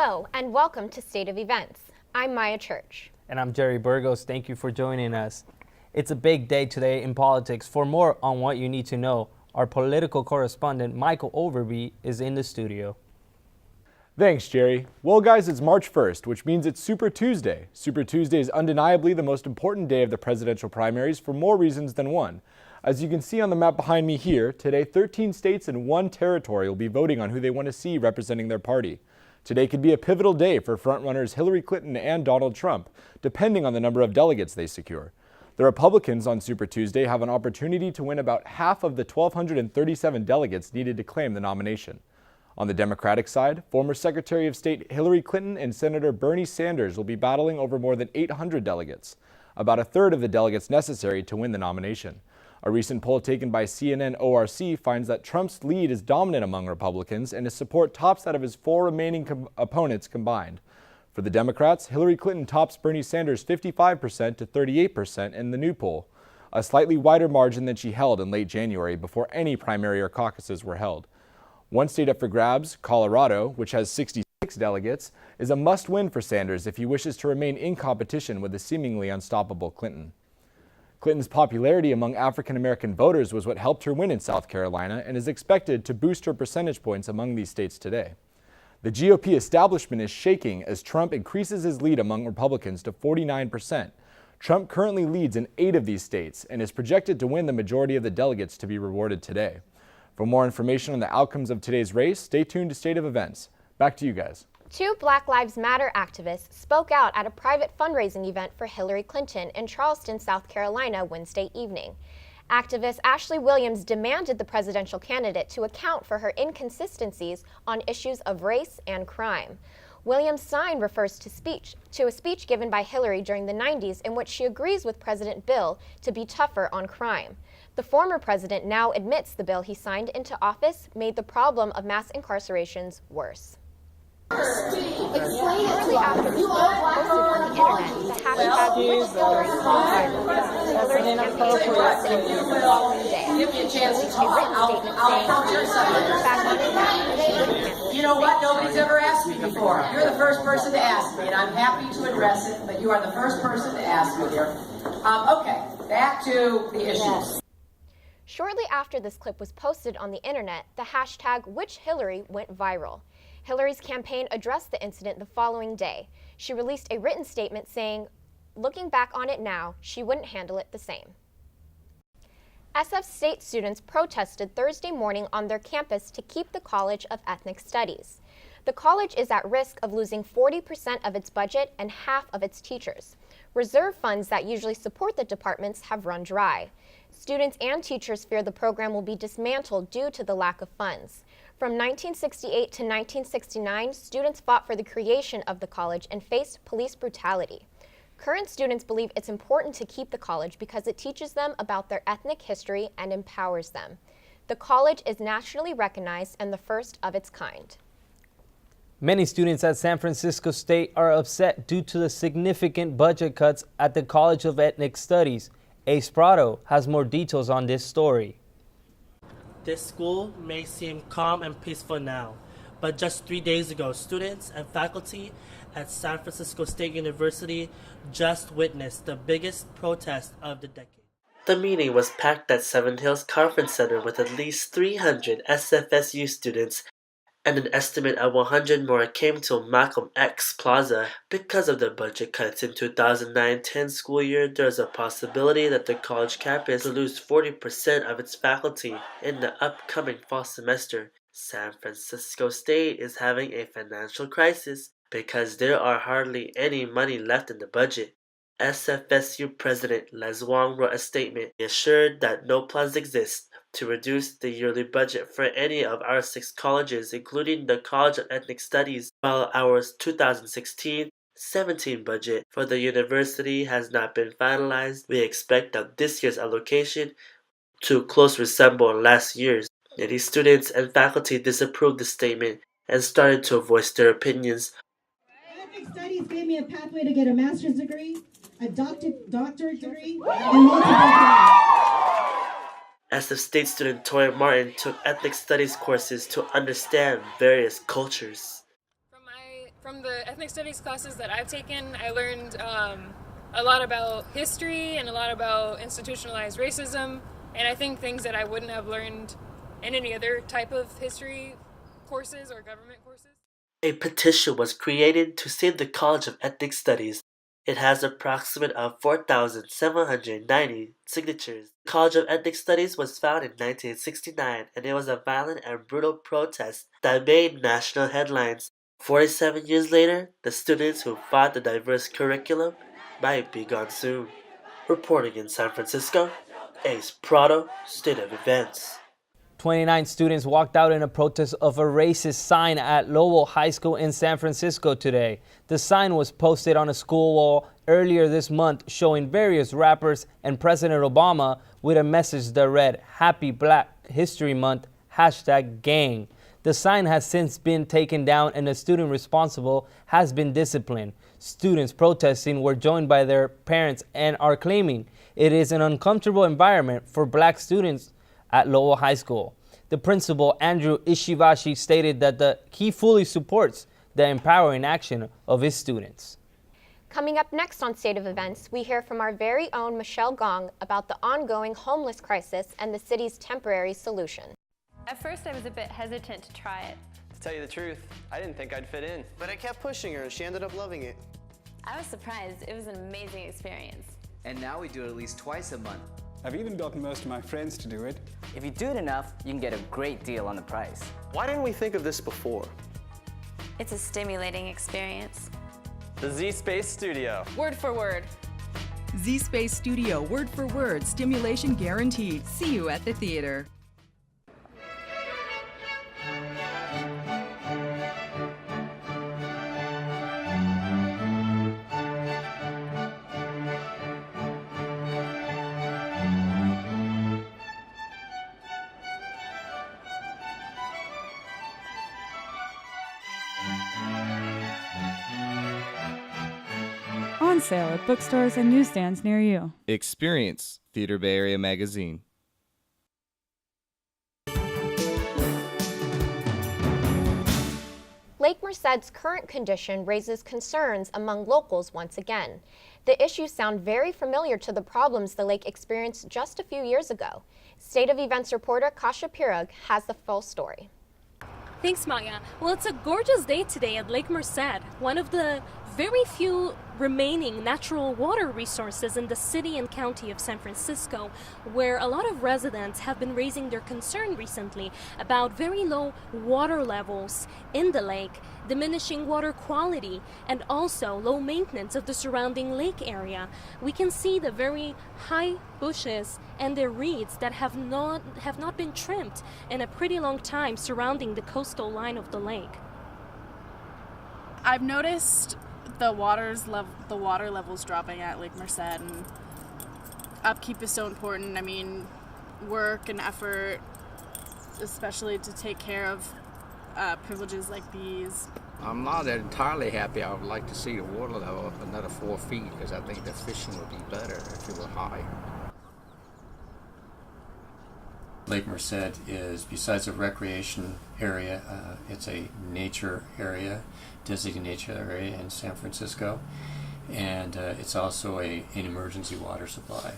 Hello and welcome to State of Events. I'm Maya Church. And I'm Jerry Burgos. Thank you for joining us. It's a big day today in politics. For more on what you need to know, our political correspondent Michael Overby is in the studio. Thanks, Jerry. Well, guys, it's March 1st, which means it's Super Tuesday. Super Tuesday is undeniably the most important day of the presidential primaries for more reasons than one. As you can see on the map behind me here, today 13 states and 1 territory will be voting on who they want to see representing their party. Today could be a pivotal day for frontrunners Hillary Clinton and Donald Trump, depending on the number of delegates they secure. The Republicans on Super Tuesday have an opportunity to win about half of the 1,237 delegates needed to claim the nomination. On the Democratic side, former Secretary of State Hillary Clinton and Senator Bernie Sanders will be battling over more than 800 delegates, about a third of the delegates necessary to win the nomination. A recent poll taken by CNN ORC finds that Trump's lead is dominant among Republicans and his support tops that of his 4 remaining opponents combined. For the Democrats, Hillary Clinton tops Bernie Sanders 55% to 38% in the new poll, a slightly wider margin than she held in late January before any primary or caucuses were held. One state up for grabs, Colorado, which has 66 delegates, is a must-win for Sanders if he wishes to remain in competition with the seemingly unstoppable Clinton. Clinton's popularity among African-American voters was what helped her win in South Carolina and is expected to boost her percentage points among these states today. The GOP establishment is shaking as Trump increases his lead among Republicans to 49%. Trump currently leads in 8 of these states and is projected to win the majority of the delegates to be rewarded today. For more information on the outcomes of today's race, stay tuned to State of Events. Back to you guys. 2 Black Lives Matter activists spoke out at a private fundraising event for Hillary Clinton in Charleston, South Carolina, Wednesday evening. Activist Ashley Williams demanded the presidential candidate to account for her inconsistencies on issues of race and crime. Williams' sign refers to a speech given by Hillary during the 90s in which she agrees with President Bill to be tougher on crime. The former president now admits the bill he signed into office made the problem of mass incarcerations worse. Shortly after the post posted on the internet, the hashtag Which Hillary went viral. Hillary's campaign posted it the following day. She released a written statement saying, looking back on it now, she wouldn't handle it. You know what? Nobody's ever asked me before. You're the first person to ask me, and I'm happy to address it, but you are the first person to ask me here. Okay, back to the issues. Shortly after this clip was posted on the internet, the hashtag Which Hillary went viral. Hillary's campaign addressed the incident the following day. She released a written statement saying, looking back on it now, she wouldn't handle it the same. SF State students protested Thursday morning on their campus to keep the College of Ethnic Studies. The college is at risk of losing 40% of its budget and half of its teachers. Reserve funds that usually support the departments have run dry. Students and teachers fear the program will be dismantled due to the lack of funds. From 1968 to 1969, students fought for the creation of the college and faced police brutality. Current students believe it's important to keep the college because it teaches them about their ethnic history and empowers them. The college is nationally recognized and the first of its kind. Many students at San Francisco State are upset due to the significant budget cuts at the College of Ethnic Studies. Ace Prado has more details on this story. This school may seem calm and peaceful now, but just 3 days ago, students and faculty at San Francisco State University just witnessed the biggest protest of the decade. The meeting was packed at Seven Hills Conference Center with at least 300 SFSU students, and an estimate of 100 more came to Malcolm X Plaza. Because of the budget cuts in 2009-10 school year, there is a possibility that the college campus will lose 40% of its faculty in the upcoming fall semester. San Francisco State is having a financial crisis because there are hardly any money left in the budget. SFSU President Les Wong wrote a statement. He assured that no plans exist to reduce the yearly budget for any of our 6 colleges, including the College of Ethnic Studies, while our 2016-17 budget for the university has not been finalized. We expect that this year's allocation to closely resemble last year's. Many students and faculty disapproved the statement and started to voice their opinions. Ethnic Studies gave me a pathway to get a master's degree, a doctorate degree, and multiple degrees. SF State student Toya Martin took ethnic studies courses to understand various cultures. From From the ethnic studies classes that I've taken, I learned a lot about history and a lot about institutionalized racism, and I think things that I wouldn't have learned in any other type of history courses or government courses. A petition was created to save the College of Ethnic Studies. It has approximate of 4,790 signatures. The College of Ethnic Studies was founded in 1969, and it was a violent and brutal protest that made national headlines. 47 years later, the students who fought the diverse curriculum might be gone soon. Reporting in San Francisco, Ace Prado, State of Events. 29 students walked out in a protest of a racist sign at Lowell High School in San Francisco today. The sign was posted on a school wall earlier this month showing various rappers and President Obama with a message that read, "Happy Black History Month, #gang." The sign has since been taken down and the student responsible has been disciplined. Students protesting were joined by their parents and are claiming it is an uncomfortable environment for black students at Lowell High School. The principal, Andrew Ishibashi, stated that he fully supports the empowering action of his students. Coming up next on State of Events, we hear from our very own Michelle Gong about the ongoing homeless crisis and the city's temporary solution. At first I was a bit hesitant to try it. To tell you the truth, I didn't think I'd fit in. But I kept pushing her and she ended up loving it. I was surprised. It was an amazing experience. And now we do it at least twice a month. I've even gotten most of my friends to do it. If you do it enough, you can get a great deal on the price. Why didn't we think of this before? It's a stimulating experience. The Z-Space Studio. Word for word. Z-Space Studio, word for word, stimulation guaranteed. See you at the theater. On sale at bookstores and newsstands near you. Experience Theater Bay Area Magazine. Lake Merced's current condition raises concerns among locals once again. The issues sound very familiar to the problems the lake experienced just a few years ago. State of Events reporter Kasia Pirog has the full story. Thanks, Maya. Well, it's a gorgeous day today at Lake Merced, one of the very few remaining natural water resources in the city and county of San Francisco, where a lot of residents have been raising their concern recently about very low water levels in the lake, diminishing water quality, and also low maintenance of the surrounding lake area. We can see the very high bushes and the reeds that have not been trimmed in a pretty long time surrounding the coastal line of the lake. I've noticed the water levels dropping at Lake Merced, and upkeep is so important. I mean, work and effort, especially to take care of privileges like these. I'm not entirely happy. I would like to see the water level up another 4 feet, because I think the fishing would be better if it were high. Lake Merced is, besides a recreation area, it's a nature area, designated nature area in San Francisco, and it's also an emergency water supply.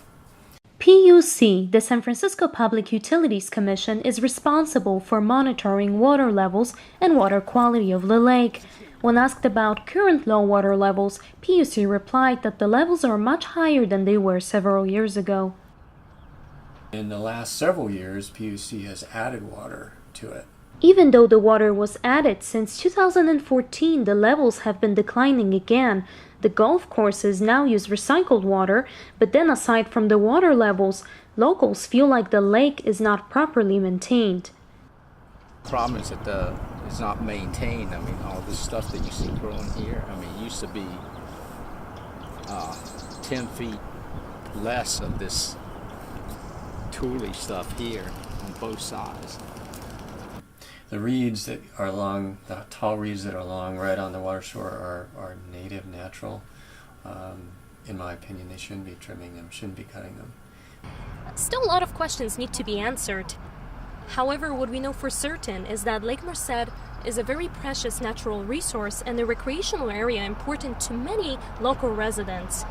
PUC, the San Francisco Public Utilities Commission, is responsible for monitoring water levels and water quality of the lake. When asked about current low water levels, PUC replied that the levels are much higher than they were several years ago. In the last several years, PUC has added water to it. Even though the water was added since 2014, the levels have been declining again. The golf courses now use recycled water, but then aside from the water levels, locals feel like the lake is not properly maintained. The problem is that it's not maintained. I mean, all this stuff that you see growing here, I mean, it used to be 10 feet less of this tule stuff here on both sides. The reeds that are along, the tall reeds that are along right on the water shore are native, natural. In my opinion, they shouldn't be trimming them, shouldn't be cutting them. Still, a lot of questions need to be answered. However, what we know for certain is that Lake Merced is a very precious natural resource and a recreational area important to many local residents.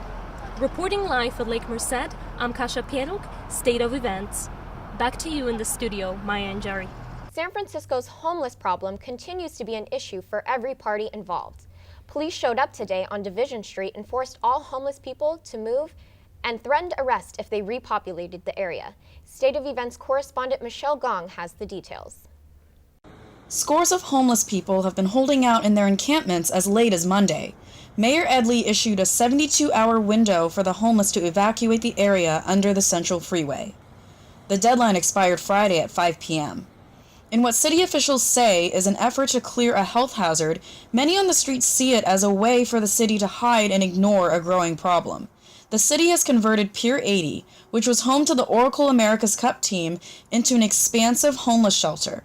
Reporting live at Lake Merced, I'm Kasia Pieruk, State of Events. Back to you in the studio, Maya and Jerry. San Francisco's homeless problem continues to be an issue for every party involved. Police showed up today on Division Street and forced all homeless people to move and threatened arrest if they repopulated the area. State of Events correspondent Michelle Gong has the details. Scores of homeless people have been holding out in their encampments as late as Monday. Mayor Edley issued a 72-hour window for the homeless to evacuate the area under the Central Freeway. The deadline expired Friday at 5 p.m. In what city officials say is an effort to clear a health hazard, many on the street see it as a way for the city to hide and ignore a growing problem. The city has converted Pier 80, which was home to the Oracle America's Cup team, into an expansive homeless shelter.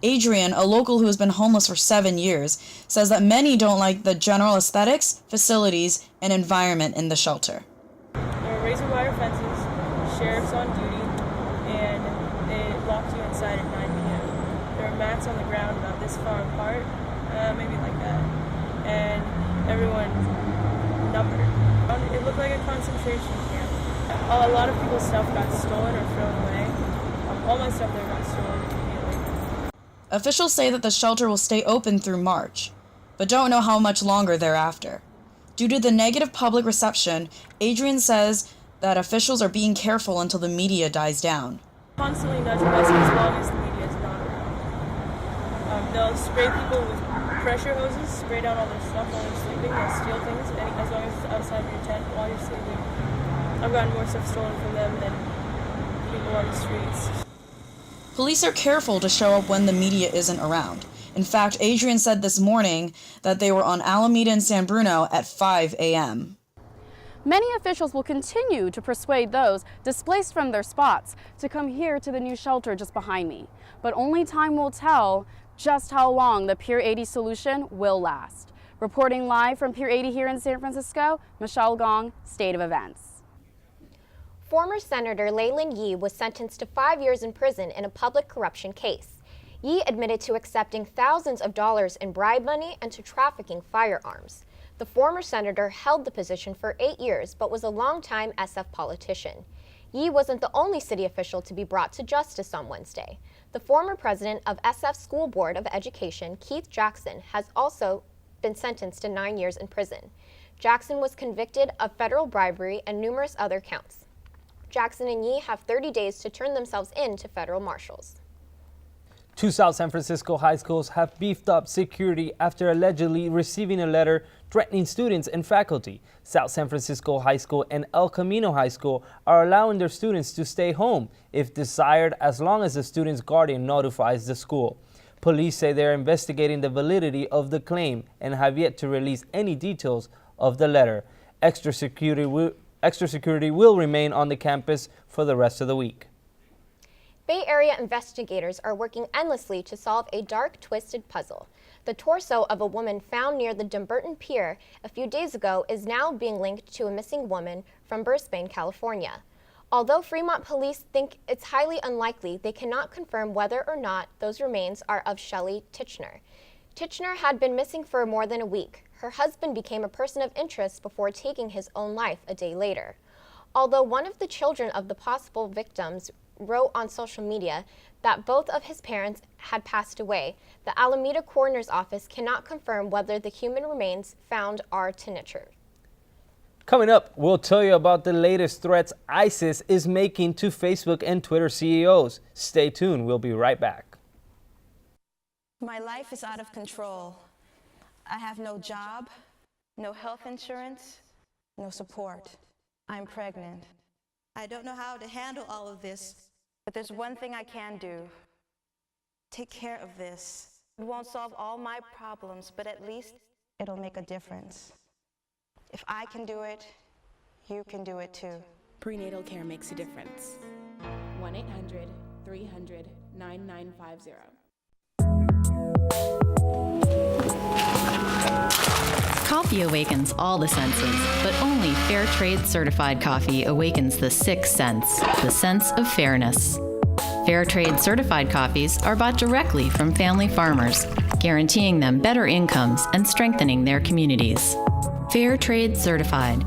Adrian, a local who has been homeless for 7 years, says that many don't like the general aesthetics, facilities, and environment in the shelter. There were razor wire fences, sheriffs on duty, and they locked you inside at 9 p.m. There were mats on the ground about this far apart, maybe like that, and everyone numbered. It looked like a concentration camp. A lot of people's stuff got stolen or thrown away. All my stuff there got stolen immediately. Officials say that the shelter will stay open through March, but don't know how much longer thereafter. Due to the negative public reception, Adrian says that officials are being careful until the media dies down. Constantly nudging us as long as the media is not around. They'll spray people with pressure hoses, spray down all their stuff while they're sleeping. They'll steal things as long as it's outside of your tent while you're sleeping. I've gotten more stuff stolen from them than people on the streets. Police are careful to show up when the media isn't around. In fact, Adrian said this morning that they were on Alameda and San Bruno at 5 a.m. Many officials will continue to persuade those displaced from their spots to come here to the new shelter just behind me. But only time will tell just how long the Pier 80 solution will last. Reporting live from Pier 80 here in San Francisco, Michelle Gong, State of Events. Former Senator Leland Yee was sentenced to 5 years in prison in a public corruption case. Yee admitted to accepting thousands of dollars in bribe money and to trafficking firearms. The former senator held the position for 8 years, but was a longtime SF politician. Yee wasn't the only city official to be brought to justice on Wednesday. The former president of SF School Board of Education, Keith Jackson, has also been sentenced to 9 years in prison. Jackson was convicted of federal bribery and numerous other counts. Jackson and Yee have 30 days to turn themselves in to federal marshals. 2 South San Francisco high schools have beefed up security after allegedly receiving a letter threatening students and faculty. South San Francisco High School and El Camino High School are allowing their students to stay home if desired, as long as the student's guardian notifies the school. Police say they're investigating the validity of the claim and have yet to release any details of the letter. Extra security will remain on the campus for the rest of the week. Bay Area investigators are working endlessly to solve a dark, twisted puzzle. The torso of a woman found near the Dumbarton Pier a few days ago is now being linked to a missing woman from Brisbane, California. Although Fremont police think it's highly unlikely, they cannot confirm whether or not those remains are of Shelley Titchener. Titchener had been missing for more than a week. Her husband became a person of interest before taking his own life a day later. Although one of the children of the possible victims wrote on social media that both of his parents had passed away, the Alameda Coroner's Office cannot confirm whether the human remains found are Titchener. Coming up, we'll tell you about the latest threats ISIS is making to Facebook and Twitter CEOs. Stay tuned, we'll be right back. My life is out of control. I have no job, no health insurance, no support. I'm pregnant. I don't know how to handle all of this, but there's one thing I can do. Take care of this. It won't solve all my problems, but at least it'll make a difference. If I can do it, you can do it too. Prenatal care makes a difference. 1-800-300-9950. Coffee awakens all the senses, but only fair trade certified coffee awakens the sixth sense, the sense of fairness. Fair trade certified coffees are bought directly from family farmers, guaranteeing them better incomes and strengthening their communities. Fair trade certified.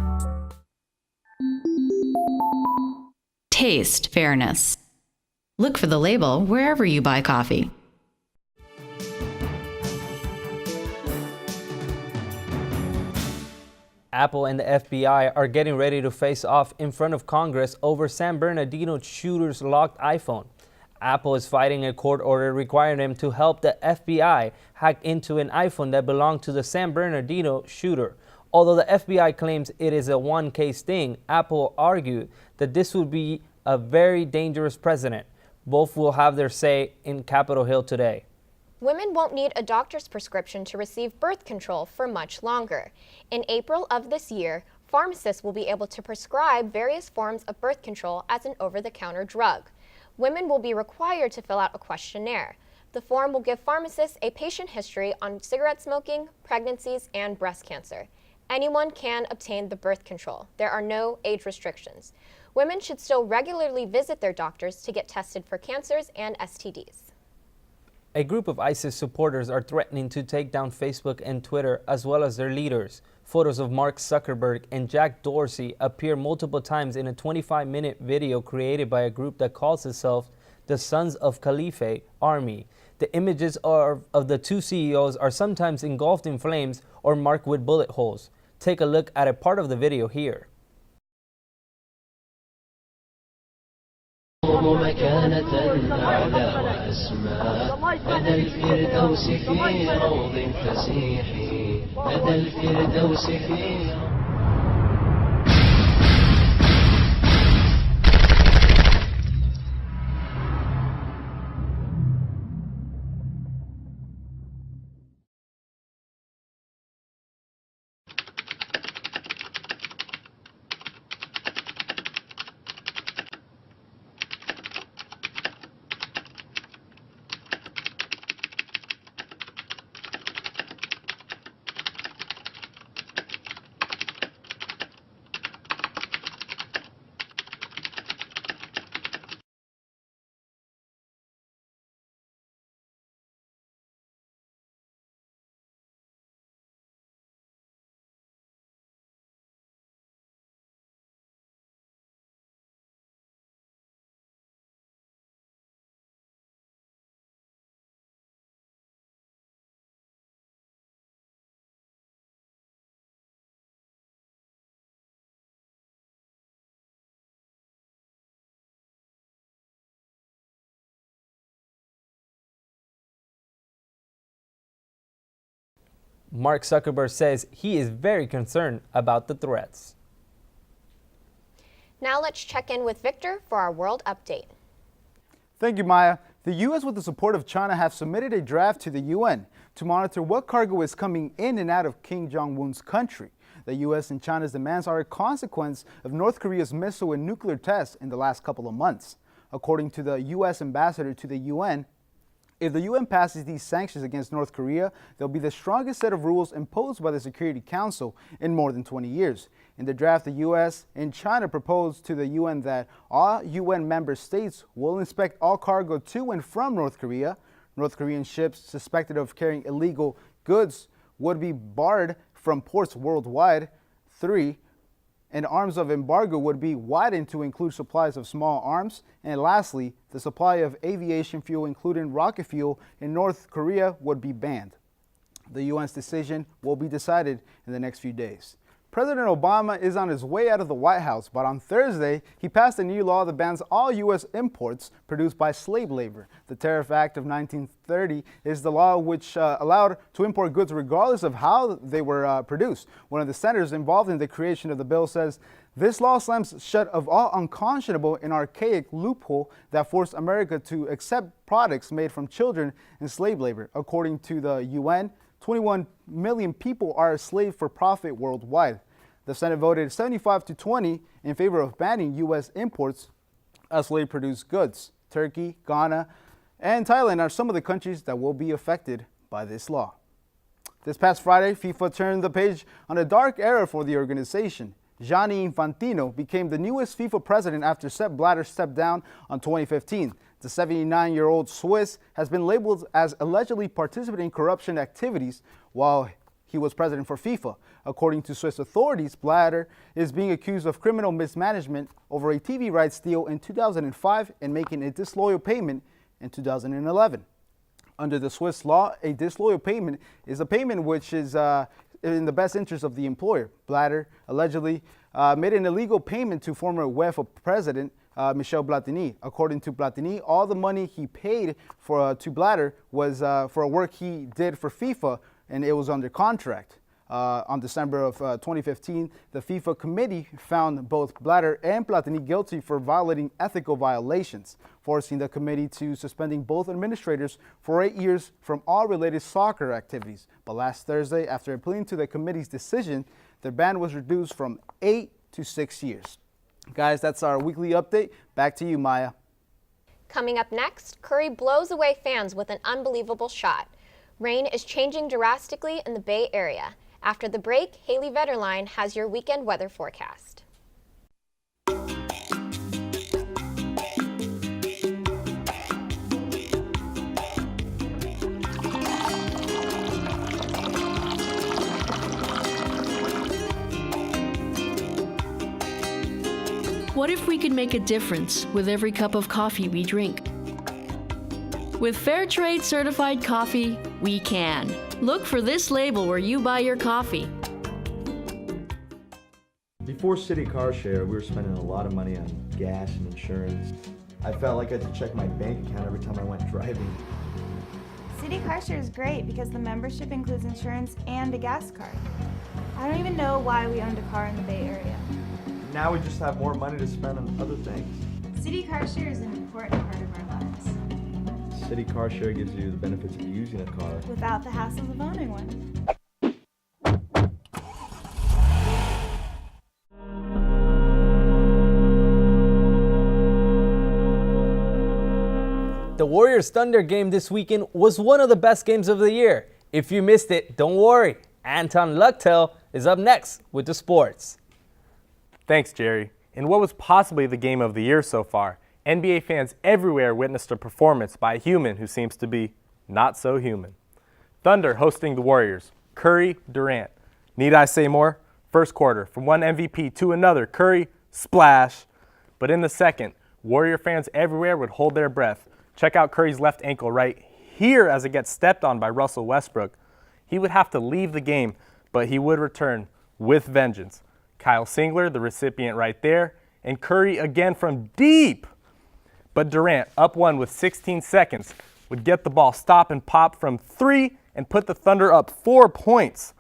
Taste fairness. Look for the label wherever you buy coffee. Apple and the FBI are getting ready to face off in front of Congress over San Bernardino shooter's locked iPhone. Apple is fighting a court order requiring them to help the FBI hack into an iPhone that belonged to the San Bernardino shooter. Although the FBI claims it is a one-case thing, Apple argued that this would be a very dangerous precedent. Both will have their say in Capitol Hill today. Women won't need a doctor's prescription to receive birth control for much longer. In April of this year, pharmacists will be able to prescribe various forms of birth control as an over-the-counter drug. Women will be required to fill out a questionnaire. The form will give pharmacists a patient history on cigarette smoking, pregnancies, and breast cancer. Anyone can obtain the birth control. There are no age restrictions. Women should still regularly visit their doctors to get tested for cancers and STDs. A group of ISIS supporters are threatening to take down Facebook and Twitter as well as their leaders. Photos of Mark Zuckerberg and Jack Dorsey appear multiple times in a 25-minute video created by a group that calls itself the Sons of Caliphate Army. The images of the two CEOs are sometimes engulfed in flames or marked with bullet holes. Take a look at a part of the video here. مكانة أعلى وأسمى لدى الفردوس في روض فسيح لدى الفردوس في Mark Zuckerberg says he is very concerned about the threats. Now let's check in with Victor for our world update. Thank you, Maya. The U.S., with the support of China, have submitted a draft to the UN to monitor what cargo is coming in and out of Kim Jong-un's country. The U.S. and China's demands are a consequence of North Korea's missile and nuclear tests in the last couple of months. According to the U.S. ambassador to the UN, if the UN passes these sanctions against North Korea, they'll be the strongest set of rules imposed by the Security Council in more than 20 years. In the draft, the U.S. and China proposed to the UN that all UN member states will inspect all cargo to and from North Korea. North Korean ships suspected of carrying illegal goods would be barred from ports worldwide. 3. And arms of embargo would be widened to include supplies of small arms. And lastly, the supply of aviation fuel, including rocket fuel, in North Korea would be banned. The UN's decision will be decided in the next few days. President Obama is on his way out of the White House, but on Thursday, he passed a new law that bans all U.S. imports produced by slave labor. The Tariff Act of 1930 is the law which allowed to import goods regardless of how they were produced. One of the senators involved in the creation of the bill says, "This law slams shut of all unconscionable and archaic loophole that forced America to accept products made from children in slave labor." According to the UN, 21 million people are enslaved for profit worldwide. The Senate voted 75-20 in favor of banning U.S. imports of slave-produced goods. Turkey, Ghana, and Thailand are some of the countries that will be affected by this law. This past Friday, FIFA turned the page on a dark era for the organization. Gianni Infantino became the newest FIFA president after Sepp Blatter stepped down in 2015. The 79-year-old Swiss has been labeled as allegedly participating in corruption activities while he was president for FIFA. According to Swiss authorities, Blatter is being accused of criminal mismanagement over a TV rights deal in 2005 and making a disloyal payment in 2011. Under the Swiss law, a disloyal payment is a payment which is in the best interest of the employer. Blatter allegedly made an illegal payment to former UEFA president Michel Platini. According to Platini, all the money he paid to Blatter was for a work he did for FIFA, and it was under contract. On December of 2015, the FIFA committee found both Blatter and Platini guilty for violating ethical violations, forcing the committee to suspending both administrators for 8 years from all related soccer activities. But last Thursday, after appealing to the committee's decision, their ban was reduced from 8 to 6 years. Guys, that's our weekly update. Back to you, Maya. Coming up next, Curry blows away fans with an unbelievable shot. Rain is changing drastically in the Bay Area. After the break, Haley Vetterline has your weekend weather forecast. What if we could make a difference with every cup of coffee we drink? With Fair Trade certified coffee, we can. Look for this label where you buy your coffee. Before City Car Share, we were spending a lot of money on gas and insurance. I felt like I had to check my bank account every time I went driving. City Car Share is great because the membership includes insurance and a gas card. I don't even know why we owned a car in the Bay Area. Now we just have more money to spend on other things. City Car Share is an important part of our lives. City Car Share gives you the benefits of using a car without the hassles of owning one. The Warriors-Thunder game this weekend was one of the best games of the year. If you missed it, don't worry. Anton Lucktel is up next with the sports. Thanks, Jerry. In what was possibly the game of the year so far, NBA fans everywhere witnessed a performance by a human who seems to be not so human. Thunder hosting the Warriors. Curry, Durant. Need I say more? First quarter, from one MVP to another, Curry, splash. But in the second, Warrior fans everywhere would hold their breath. Check out Curry's left ankle right here as it gets stepped on by Russell Westbrook. He would have to leave the game, but he would return with vengeance. Kyle Singler, the recipient right there, and Curry again from deep. But Durant, up one with 16 seconds, would get the ball, stop and pop from 3 and put the Thunder up 4 points.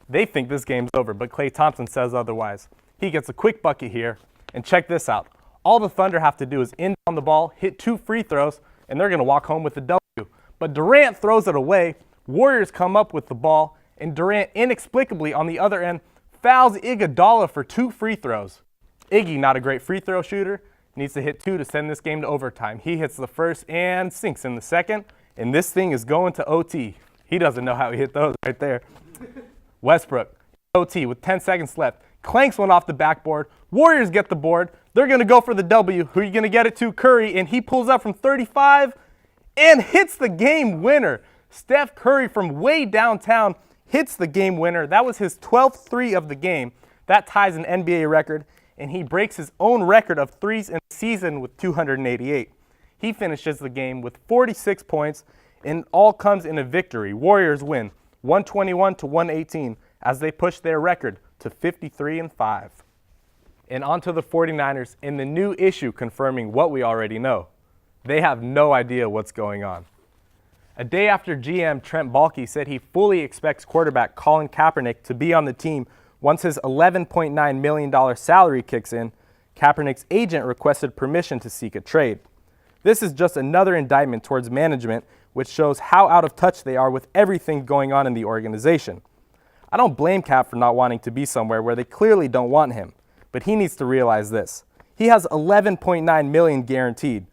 They think this game's over, but Klay Thompson says otherwise. He gets a quick bucket here, and check this out. All the Thunder have to do is inbound the ball, hit 2 free throws, and they're going to walk home with a W. But Durant throws it away. Warriors come up with the ball, and Durant inexplicably on the other end fouls Iguodala for 2 free throws. Iggy, not a great free throw shooter, needs to hit 2 to send this game to overtime. He hits the first and sinks in the second, and this thing is going to OT. He doesn't know how he hit those right there. Westbrook, OT with 10 seconds left, clanks one off the backboard. Warriors get the board. They're going to go for the W. Who are you going to get it to? Curry, and he pulls up from 35 and hits the game winner. Steph Curry from way downtown hits the game winner. That was his 12th three of the game. That ties an NBA record, and he breaks his own record of threes in the season with 288. He finishes the game with 46 points, and all comes in a victory. Warriors win 121-118 as they push their record to 53-5. And on to the 49ers in the new issue confirming what we already know. They have no idea what's going on. A day after GM Trent Baalke said he fully expects quarterback Colin Kaepernick to be on the team once his $11.9 million salary kicks in, Kaepernick's agent requested permission to seek a trade. This is just another indictment towards management, which shows how out of touch they are with everything going on in the organization. I don't blame Cap for not wanting to be somewhere where they clearly don't want him, but he needs to realize this. He has $11.9 million guaranteed.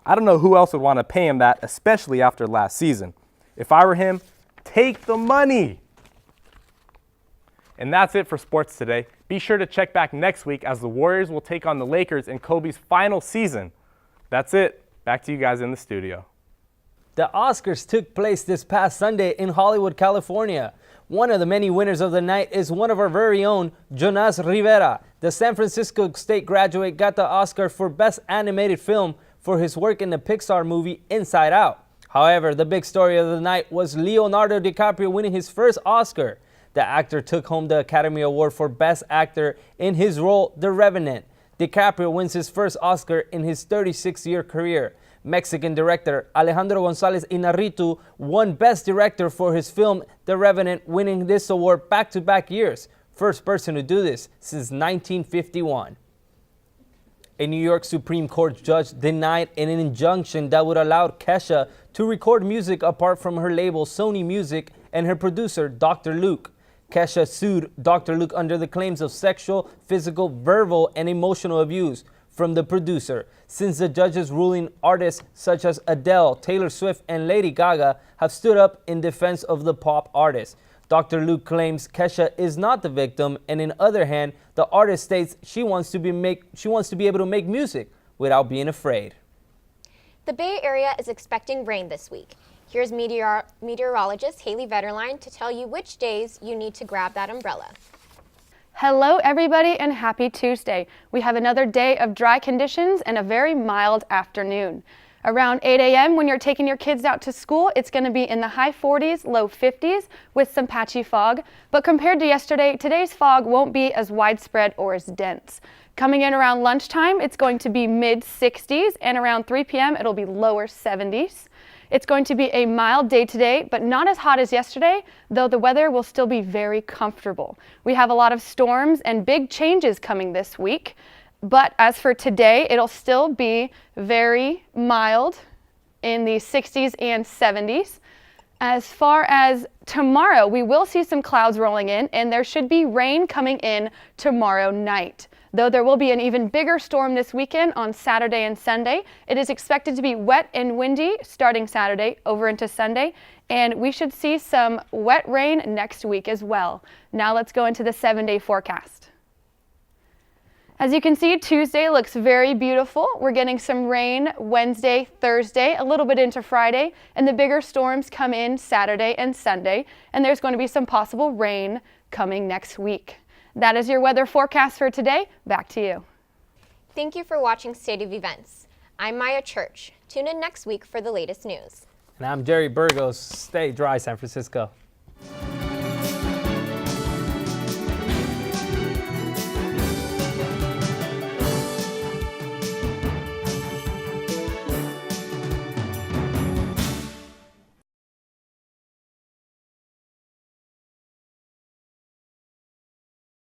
I don't know who else would want to pay him that, especially after last season. If I were him, take the money. And that's it for sports today. Be sure to check back next week as the Warriors will take on the Lakers in Kobe's final season. That's it. Back to you guys in the studio. The Oscars took place this past Sunday in Hollywood, California. One of the many winners of the night is one of our very own, Jonas Rivera. The San Francisco State graduate got the Oscar for Best Animated Film for his work in the Pixar movie Inside Out. However, the big story of the night was Leonardo DiCaprio winning his first Oscar. The actor took home the Academy Award for Best Actor in his role, The Revenant. DiCaprio wins his first Oscar in his 36-year career. Mexican director Alejandro González Iñárritu won Best Director for his film The Revenant, winning this award back-to-back years. First person to do this since 1951. A New York Supreme Court judge denied an injunction that would allow Kesha to record music apart from her label Sony Music and her producer Dr. Luke. Kesha sued Dr. Luke under the claims of sexual, physical, verbal, and emotional abuse from the producer. Since the judge's ruling, artists such as Adele, Taylor Swift, and Lady Gaga have stood up in defense of the pop artist. Dr. Luke claims Kesha is not the victim, and on the other hand, the artist states she wants to be able to make music without being afraid. The Bay Area is expecting rain this week. Here's meteorologist Haley Vetterline to tell you which days you need to grab that umbrella. Hello everybody and happy Tuesday. We have another day of dry conditions and a very mild afternoon. Around 8 a.m. when you're taking your kids out to school, it's going to be in the high 40s, low 50s with some patchy fog. But compared to yesterday, today's fog won't be as widespread or as dense. Coming in around lunchtime, it's going to be mid 60s, and around 3 p.m. it'll be lower 70s. It's going to be a mild day today, but not as hot as yesterday, though the weather will still be very comfortable. We have a lot of storms and big changes coming this week, but as for today, it'll still be very mild in the 60s and 70s. As far as tomorrow, we will see some clouds rolling in, and there should be rain coming in tomorrow night. Though there will be an even bigger storm this weekend on Saturday and Sunday. It is expected to be wet and windy starting Saturday over into Sunday, and we should see some wet rain next week as well. Now let's go into the 7-day forecast. As you can see, Tuesday looks very beautiful. We're getting some rain Wednesday, Thursday, a little bit into Friday, and the bigger storms come in Saturday and Sunday, and there's going to be some possible rain coming next week. That is your weather forecast for today. Back to you. Thank you for watching State of Events. I'm Maya Church. Tune in next week for the latest news. And I'm Jerry Burgos. Stay dry, San Francisco.